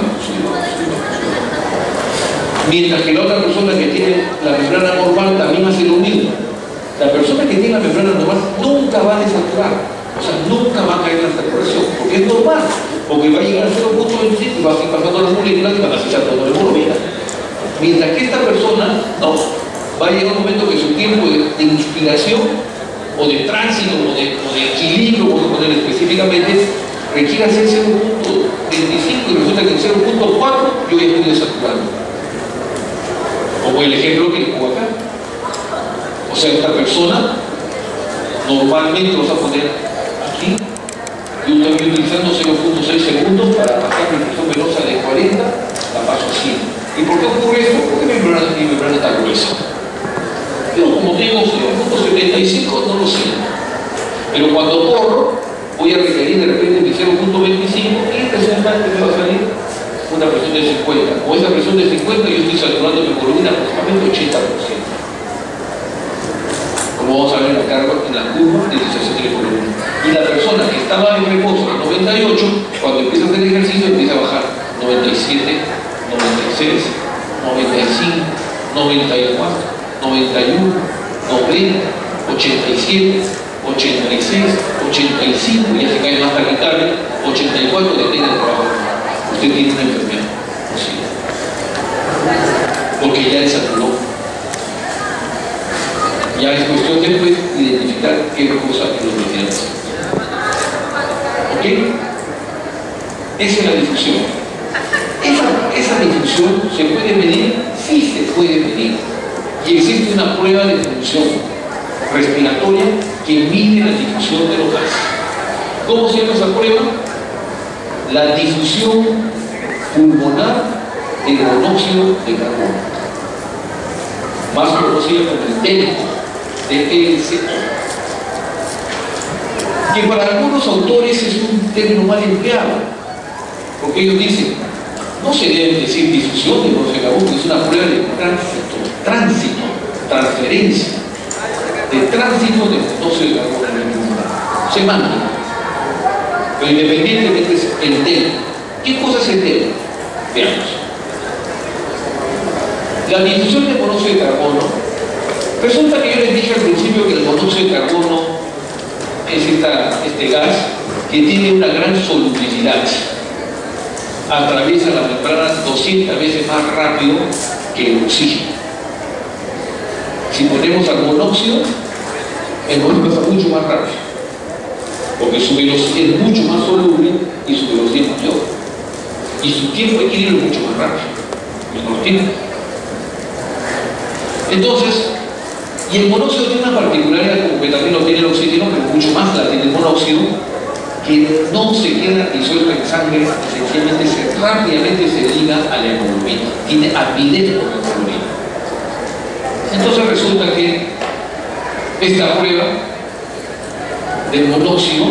Mientras que la otra persona que tiene la membrana normal también hace lo mismo. La persona que tiene la membrana normal nunca va a desaturar, o sea, nunca va a caer en la saturación, porque es normal, porque va a llegar a 0.25 y va a seguir pasando las moléculas y van a cesar toda la hemoglobina. Mientras que esta persona, no, va a llegar un momento que su tiempo de inspiración o de tránsito o de equilibrio, vamos a poner específicamente, requiere hacer 0.25 y resulta que en 0.4 yo ya estoy desaturando. Como el ejemplo que les pongo acá. O sea, esta persona normalmente vamos a poner aquí, yo estoy utilizando 0.6 segundos para pasar mi presión venosa de 40, la paso a 100. ¿Y por qué ocurre esto? Porque mi membrana está gruesa. Yo, como tengo 0.75, no lo siento. Pero cuando corro, voy a requerir de repente mi 0.25 y resultante me va a salir una presión de 50. Con esa presión de 50 yo estoy saturando mi hemoglobina aproximadamente 80%. Como vamos a ver en la carga, en la curva de disociación de hemoglobina. Y la persona que estaba en reposo en 98, cuando empieza a hacer ejercicio, empieza a bajar 97, 96, 95, 94, 91, 90, 87, 86, 85, ya se cae más taquicardia, 84, detenga el trabajo. Usted tiene una enfermedad, sí, porque ya desaturó. Ya es cuestión de después identificar qué cosa que lo diferencia. ¿Ok? Esa es la difusión. Esa difusión se puede medir, sí se puede medir. Y existe una prueba de función respiratoria que mide la difusión de los gases. ¿Cómo se llama esa prueba? La difusión pulmonar de monóxido de carbono, más conocida como el TLCO, que para algunos autores es un término mal empleado, porque ellos dicen, no se debe decir difusión de monóxido de carbono, es una prueba de transferencia de tránsito de monóxido de carbono en el pulmón, semántica. Pero independientemente es el tema. ¿Qué cosa es el tema? Veamos. La difusión de monóxido de carbono, resulta que yo les dije al principio que el monóxido de carbono es este gas que tiene una gran solubilidad. Atraviesa la membrana 200 veces más rápido que el oxígeno. Si ponemos al monóxido, el monóxido pasa mucho más rápido, porque su velocidad es mucho más soluble y su velocidad es mayor. Y su tiempo de equilibrio es mucho más rápido, menor tiempo. Entonces, y el monóxido tiene una particularidad, como que también lo tiene el oxígeno, pero mucho más la tiene el monóxido, que no se queda disuelto en sangre, sencillamente rápidamente se liga a la hemoglobina, tiene avidez por la hemoglobina. Entonces resulta que esta prueba del monóxido,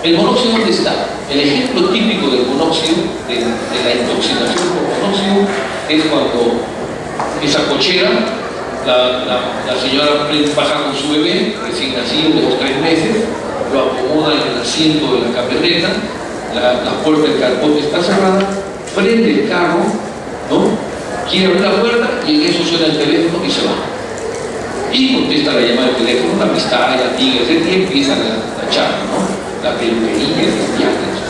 ¿el monóxido dónde está? El ejemplo típico del monóxido, de la intoxicación por monóxido, es cuando esa cochera, la señora baja con su bebé, recién nacido de 2 o 3 meses, lo acomoda en el asiento de la camioneta, la puerta del carro está cerrada, prende el carro, ¿no? Quiere abrir la puerta y en eso suena el teléfono y se va. Y contesta la llamada del teléfono, una amistad, la amiga, etc. Y empieza la charla, ¿no? La peluquería, los viajes.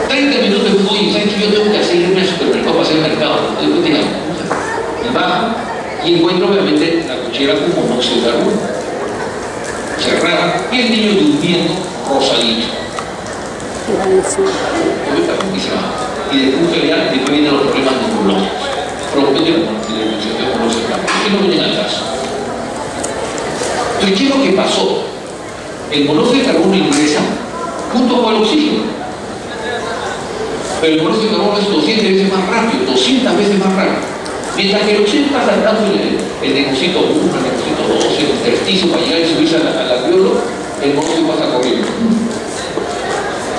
30 minutos después, oye, ¿sabes que yo tengo que irme al supermercado para hacer el mercado? Después te llamo. Y bajo y encuentro obviamente la cochera con monóxido de carbono cerrada y el niño durmiendo rosadito. Y después vienen los problemas neurológicos, propios de la monóxido de carbono. ¿Qué no vienen al caso? Entonces, ¿qué es lo que pasó? El monóxido de carbono ingresa junto con el oxígeno. Pero el monóxido de carbono es 200 veces más rápido, 200 veces más rápido. Mientras que el oxígeno está saltando el necocito 1, el necocito 2, el intersticio para llegar y subirse al alveolo, el monóxido pasa corriendo.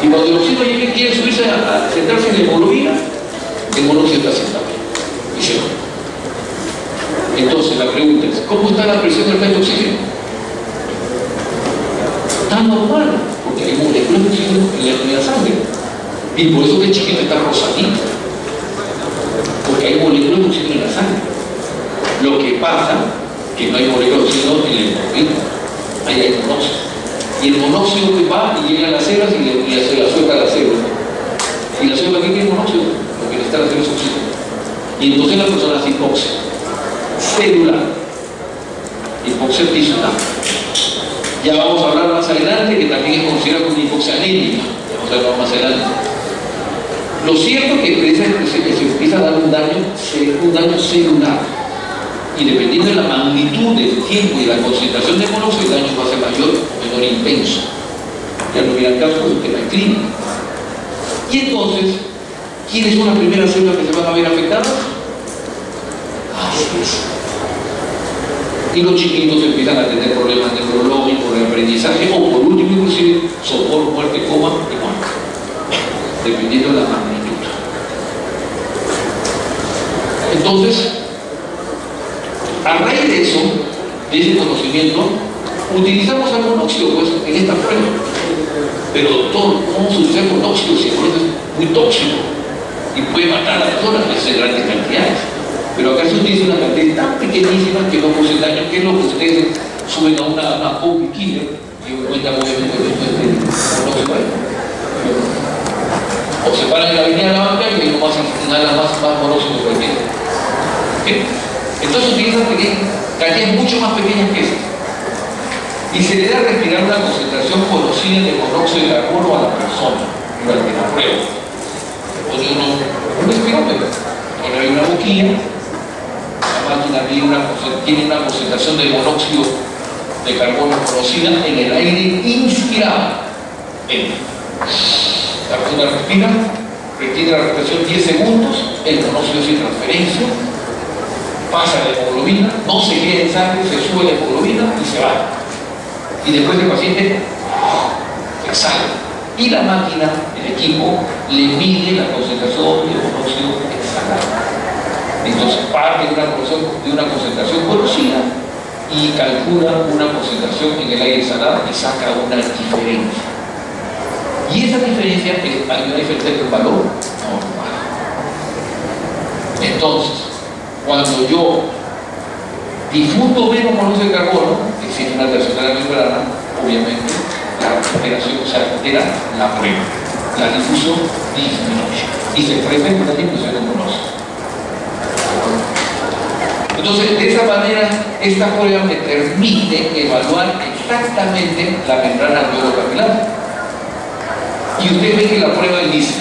Y cuando el oxígeno quiere subirse a sentarse en la hemoglobina, el monóxido está sentado. Y se va. Entonces la pregunta es, ¿cómo está la presión del tanque de oxígeno? Está normal, porque hay moléculas de oxígeno en la sangre. Y por eso que el chiquito está rosadito. Porque hay moléculas de oxígeno en la sangre. Lo que pasa es que no hay moléculas de oxígeno en el hemoglobina. Ahí hay monóxido. Y el monóxido que va y llega a las células y se la suelta a la célula. Y la célula, ¿qué tiene monóxido? Lo que necesita hacer es oxígeno. Y entonces la persona hace hipoxia celular, hipoxia tisular. Ya vamos a hablar más adelante que también es considerada como una hipoxia anémica. Vamos a hablar más adelante. Lo cierto es que se empieza a dar un daño celular. Y dependiendo de la magnitud del tiempo y la concentración de monóxido, el daño va a ser mayor o menor intenso. Ya no miran caso del tema clínico. Y entonces, ¿quiénes son las primeras células que se van a ver afectadas? Así es. Y los chiquitos empiezan a tener problemas neurológicos, de aprendizaje, o por último, inclusive, sopor, muerte, coma y muerte. Dependiendo de la magnitud. Entonces, a raíz de eso, de ese conocimiento, utilizamos el monóxido pues, en esta prueba. Pero doctor, ¿cómo se usa el monóxido si el monóxido es muy tóxico y puede matar a las personas en grandes cantidades? Pero acá se utiliza una cantidad tan pequeñísima que no produce daño, que es lo que ustedes suben a una Poppy Killer y encuentran obviamente el monóxido ahí. O se paran en la avenida de la banca y no pasan nada más monóxido que tiene. ¿Okay? Entonces utilizan cantidades mucho más pequeñas que esas. Y se le da a respirar una concentración conocida de monóxido de carbono a la persona durante la prueba. Pone un respirómetro, pone ahí una boquilla, la máquina tiene una concentración de monóxido de carbono conocida en el aire inspirado. La persona respira, retiene la respiración 10 segundos, el monóxido sin transferencia, pasa la hemoglobina, no se queda en sangre, se sube la hemoglobina y se va. Y después el paciente exhala. Y la máquina, el equipo, le mide la concentración de monóxido exhalado. Entonces parte de una concentración conocida y calcula una concentración en el aire exhalado y saca una diferencia. Y esa diferencia hay una diferencia de un valor normal. Entonces, cuando yo difundo menos monóxido de carbono, existe una alteración de la membrana, obviamente la alteración, o sea, altera la prueba. La difusión disminuye y se expresa en una disminución de monóxido. Entonces, de esa manera, esta prueba me permite evaluar exactamente la membrana alveolo-capilar. Y usted ve que la prueba dice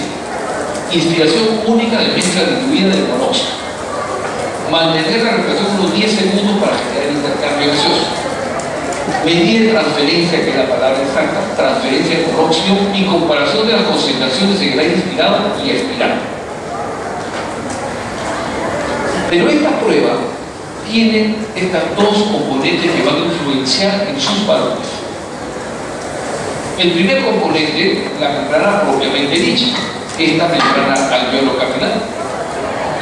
inspiración única de mezcla diluida de monóxido. Mantener la respiración unos 10 segundos para generar intercambio gaseoso. Medir transferencia, que es la palabra exacta, transferencia de monóxido y comparación de las concentraciones en el aire inspirado y expirado. Pero esta prueba tiene estas dos componentes que van a influenciar en sus valores. El primer componente, la membrana propiamente dicha, esta membrana alveolo-capilar.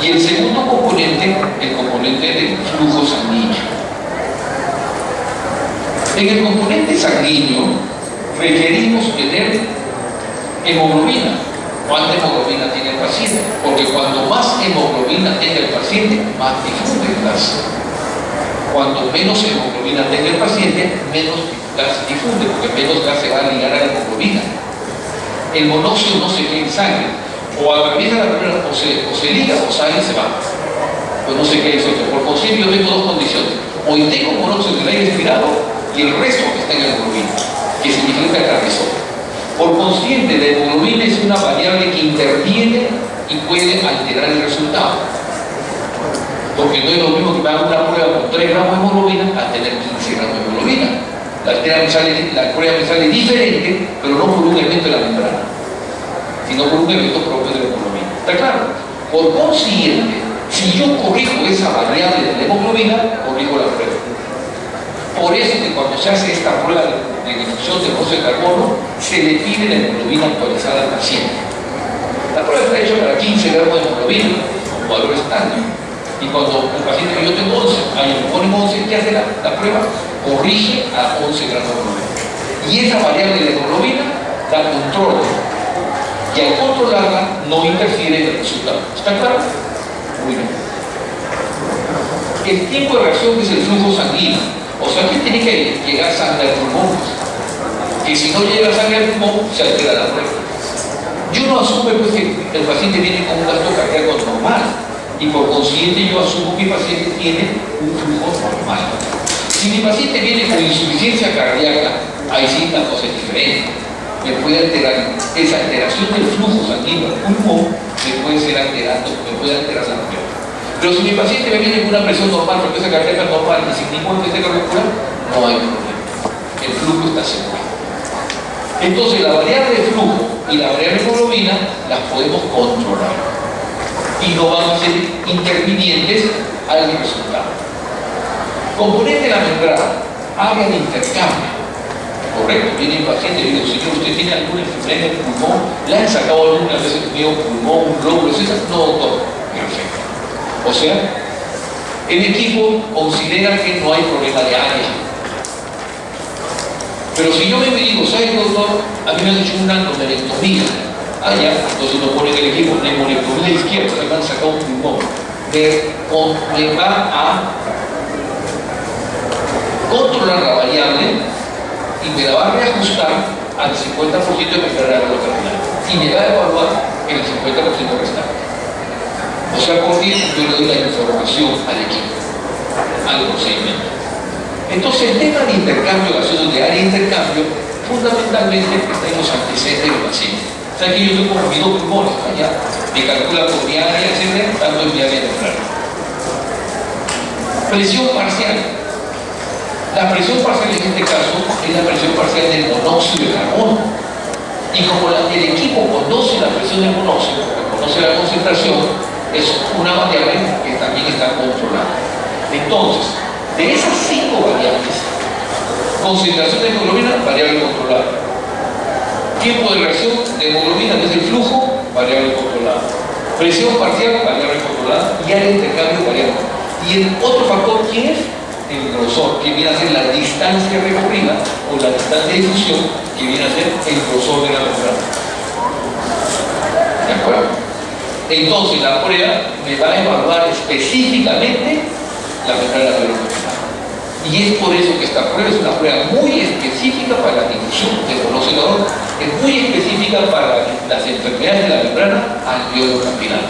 Y el segundo componente, el componente del flujo sanguíneo. En el componente sanguíneo requerimos tener hemoglobina. ¿Cuánta hemoglobina tiene el paciente? Porque cuanto más hemoglobina tenga el paciente, más difunde el gas. Cuanto menos hemoglobina tenga el paciente, menos gas difunde, porque menos gas se va a ligar a la hemoglobina. el monóxido no se queda en sangre, o atraviesa la membrana, o se liga, o sale y se va. Pues no se queda en sangre. Por consiguiente, yo tengo dos condiciones. O tengo monóxido del aire expirado y el resto que está en la hemoglobina, que significa que atravesó. Por consiguiente, la hemoglobina es una variable que interviene y puede alterar el resultado. Porque no es lo mismo que me haga una prueba con 3 gramos de hemoglobina a tener 15 gramos de hemoglobina. La prueba me sale diferente, pero no por un evento de la membrana, sino por un evento propio de la hemoglobina. ¿Está claro? Por consiguiente, si yo corrijo esa variable de la hemoglobina, corrijo la prueba. Por eso que cuando se hace esta prueba de difusión de monóxido de carbono, se le pide la hemoglobina actualizada al paciente. La prueba está hecha para 15 gramos de hemoglobina, con valor estándar. Y cuando el paciente que yo tengo 11 años me ponen 11, ¿qué hace la prueba? Corrige a 11 gramos de hemoglobina. Y esa variable de la hemoglobina la controla. Y al controlarla no interfiere en el resultado. ¿Está claro? Muy bien. El tiempo de reacción es el flujo sanguíneo. O sea que tiene que llegar sangre al pulmón. Que si no llega sangre al pulmón, se altera la prueba. Yo no asumo pues, que el paciente viene con un gasto cardíaco normal. Y por consiguiente yo asumo que el paciente tiene un flujo normal. Si mi paciente viene con insuficiencia cardíaca, ahí sí la cosa es diferente. Me puede alterar, esa alteración del flujo sanguíneo al pulmón me puede ser alterando, me puede alterar la prueba. Pero si mi paciente me viene con una presión normal, frecuencia cardíaca normal y sin ningún efecto cardiovascular, no hay problema. El flujo está seguro. Entonces la variable de flujo y la variable de hemoglobina las podemos controlar. Y no van a ser intervinientes al resultado. Componente de la membrana, área de intercambio. Correcto, viene el paciente y le digo, señor, ¿usted tiene alguna enfermedad en el pulmón? ¿Le han sacado alguna vez el medio pulmón, un glóbulo, etc.? No, doctor. Perfecto. O sea, el equipo considera que no hay problema de área. Pero si yo me digo, ¿sabes, doctor? A mí me han hecho una glomerectomía. Ya, entonces nos pone en el equipo una hemolectomía izquierda, le van a sacar un pulmón. Me va a controlar la variable y me la va a reajustar al 50% de mi carrera terminal. Y me va a evaluar el 50% restante. O sea, por bien, yo le doy la información al equipo, al procedimiento. Entonces, el tema de intercambio gaseoso, de área de intercambio, fundamentalmente está en los antecedentes del paciente. O sea, que yo tengo mis 2 pulmones, allá, me calcula por mi área, etc., tanto en mi área temprana. Presión parcial. La presión parcial en este caso es la presión parcial del monóxido de carbono. Y como el equipo conoce la presión del monóxido, conoce la concentración, es una variable que también está controlada. Entonces, de esas 5 variables, concentración de hemoglobina, variable controlada. Tiempo de reacción de hemoglobina desde el flujo, variable controlada. Presión parcial, variable controlada. Y área de intercambio, variable. Y el otro factor, ¿quién es? El grosor, que viene a ser la distancia recorrida o la distancia de difusión, que viene a ser el grosor de la membrana. ¿De acuerdo? Entonces la prueba me va a evaluar específicamente la membrana biológica. Y es por eso que esta prueba es una prueba muy específica para la difusión del monóxido, es muy específica para las enfermedades de la membrana alveolo capilar.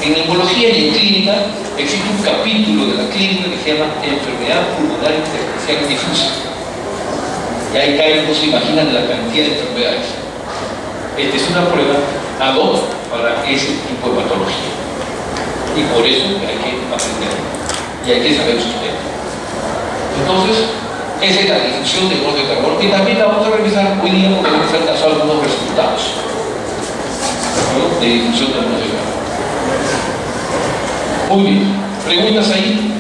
En neumología y en clínica existe un capítulo de la clínica que se llama enfermedad pulmonar intersticial difusa. Y ahí caen, no se imaginan la cantidad de enfermedades. Esta es una prueba ad hoc para ese tipo de patología. Y por eso hay que aprender y hay que saber sus temas. Entonces, esa es la difusión de monóxido de carbono, que también la vamos a revisar hoy día porque vamos a alcanzar algunos resultados de difusión de monóxido de carbono. Muy bien, ¿preguntas ahí?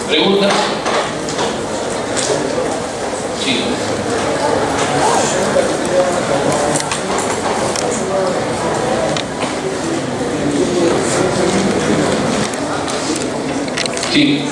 ¿Preguntas? Sí. Sí.